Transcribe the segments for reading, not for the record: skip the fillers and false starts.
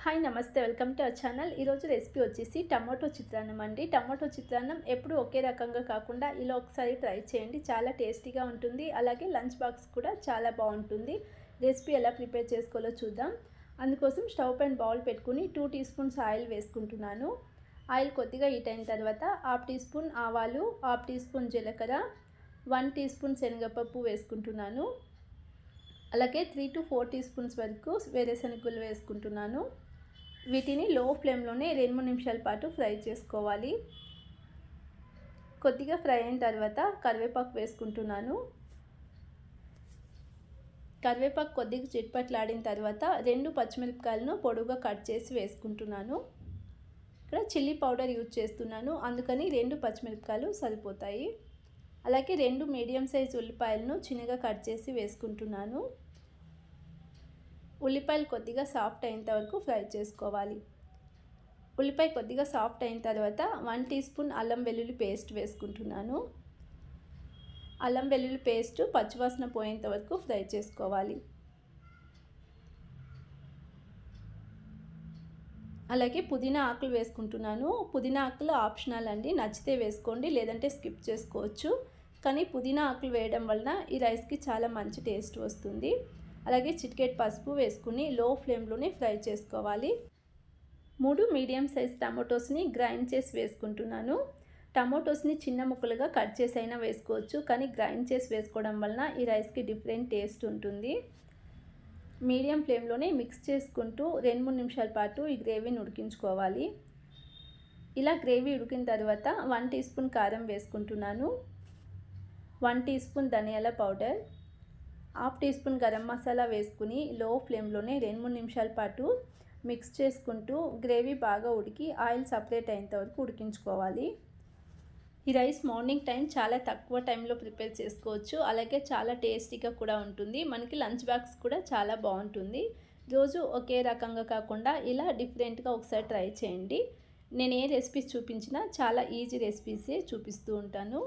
Hi నమస్తే, welcome to our channel. ఈరోజు recipe వచ్చేసి టమాటో చిత్రాన్నం అండి. టమాటో చిత్రాన్నం ఎప్పుడు ఒకే రకంగా కాకుండా ఇలా ఒకసారి ట్రై చేయండి. చాలా టేస్టీగా ఉంటుంది. అలాగే లంచ్ బాక్స్ కూడా చాలా బాగుంటుంది. రెసిపీ ఎలా ప్రిపేర్ చేసుకోవాలో చూద్దాం. అందుకోసం స్టవ్ పైన బౌల్ పెట్టుకుని 2 టీ స్పూన్స్ ఆయిల్ వేసుకుంటున్నాను. ఆయిల్ కొద్దిగా హీట్ అయిన తర్వాత 1/2 టీ స్పూన్ ఆవాలు, 1/2 టీ స్పూన్ జీలకర్ర, 1 టీ స్పూన్ శనగపప్పు వేసుకుంటున్నాను. అలాగే 3 to 4 టీ స్పూన్స్ వరకు వేరుశనగలు వేసుకుంటున్నాను. వీటిని లో ఫ్లేమ్లోనే 2-3 నిమిషాల పాటు ఫ్రై చేసుకోవాలి. కొద్దిగా ఫ్రై అయిన తర్వాత కరివేపాకు వేసుకుంటున్నాను. కరివేపాకు కొద్దిగా చిట్పట్లాడిన తర్వాత 2 పచ్చిమిరపకాయలను పొడువుగా కట్ చేసి వేసుకుంటున్నాను. ఇక్కడ చిల్లీ పౌడర్ యూజ్ చేస్తున్నాను, అందుకని 2 పచ్చిమిరపకాయలు సరిపోతాయి. అలాగే 2 మీడియం సైజ్ ఉల్లిపాయలను చిన్నగా కట్ చేసి వేసుకుంటున్నాను. ఉల్లిపాయలు కొద్దిగా సాఫ్ట్ అయ్యేంత వరకు ఫ్రై చేసుకోవాలి. ఉల్లిపాయ కొద్దిగా సాఫ్ట్ అయిన తర్వాత 1 టీ స్పూన్ అల్లం వెల్లుల్లి పేస్ట్ వేసుకుంటున్నాను. అల్లం వెల్లుల్లి పేస్ట్ పచ్చివాసన పోయేంత వరకు ఫ్రై చేసుకోవాలి. అలాగే పుదీనా ఆకులు వేసుకుంటున్నాను. పుదీనా ఆకులు ఆప్షనల్ అండి, నచ్చితే వేసుకోండి, లేదంటే స్కిప్ చేసుకోవచ్చు. కానీ పుదీనా ఆకులు వేయడం వలన ఈ రైస్కి చాలా మంచి టేస్ట్ వస్తుంది. అలాగే చిటికెడు పసుపు వేసుకుని లో ఫ్లేమ్లోనే ఫ్రై చేసుకోవాలి. 3 మీడియం సైజ్ టమాటోస్ని గ్రైండ్ చేసి వేసుకుంటున్నాను. టమాటోస్ని చిన్న ముక్కలుగా కట్ చేసి అయినా వేసుకోవచ్చు, కానీ గ్రైండ్ చేసి వేసుకోవడం వలన ఈ రైస్కి డిఫరెంట్ టేస్ట్ ఉంటుంది. మీడియం ఫ్లేమ్లోనే మిక్స్ చేసుకుంటూ 2-3 నిమిషాల పాటు ఈ గ్రేవీని ఉడికించుకోవాలి. ఇలా గ్రేవీ ఉడికిన తర్వాత 1 టీ స్పూన్ కారం వేసుకుంటున్నాను. 1 టీ స్పూన్ ధనియాల powder, 1/2 teaspoon garam masala వేసుకుని లో ఫ్లేమ్లోనే 2-3 నిమిషాల పాటు మిక్స్ చేసుకుంటూ గ్రేవీ బాగా ఉడికి ఆయిల్ సపరేట్ అయ్యేంత వరకు ఉడికించుకోవాలి. ఈ రైస్ మార్నింగ్ టైం చాలా తక్కువ టైంలో ప్రిపేర్ చేసుకోవచ్చు. అలాగే చాలా టేస్టీగా కూడా ఉంటుంది. మనకి లంచ్ బాక్స్ కూడా చాలా బాగుంటుంది. రోజు ఒకే రకంగా కాకుండా ఇలా డిఫరెంట్గా ఒకసారి ట్రై చేయండి. నేను ఏ రెసిపీస్ చూపించినా చాలా ఈజీ రెసిపీసే చూపిస్తూ ఉంటాను.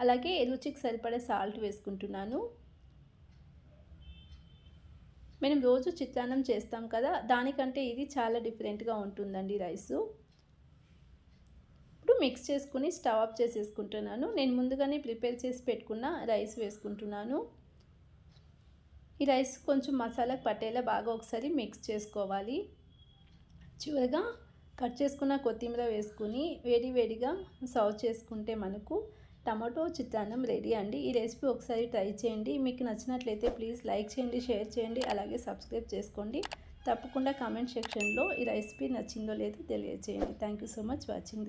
అలాగే రుచికి సరిపడే సాల్ట్ వేసుకుంటున్నాను. మనం రోజు చిత్రాన్నం చేస్తాం కదా, దానికంటే ఇది చాలా డిఫరెంట్గా ఉంటుందండి రైసు. ఇప్పుడు మిక్స్ చేసుకుని స్టవ్ ఆఫ్ చేసేసుకుంటున్నాను. నేను ముందుగానే ప్రిపేర్ చేసి పెట్టుకున్న రైస్ వేసుకుంటున్నాను. ఈ రైస్ కొంచెం మసాలా పట్టేలా బాగా ఒకసారి మిక్స్ చేసుకోవాలి. చివరిగా కట్ చేసుకున్న కొత్తిమీర వేసుకుని వేడిగా సర్వ్ చేసుకుంటే మనకు టమాటో చిత్రాన్నం రెడీ అండి. ఈ రెసిపీ ఒకసారి ట్రై చేయండి. మీకు నచ్చినట్లయితే ప్లీజ్ లైక్ చేయండి, షేర్ చేయండి, అలాగే సబ్స్క్రైబ్ చేసుకోండి. తప్పకుండా కామెంట్ సెక్షన్లో ఈ రెసిపీ నచ్చిందో లేదో తెలియజేయండి. Thank you so much watching.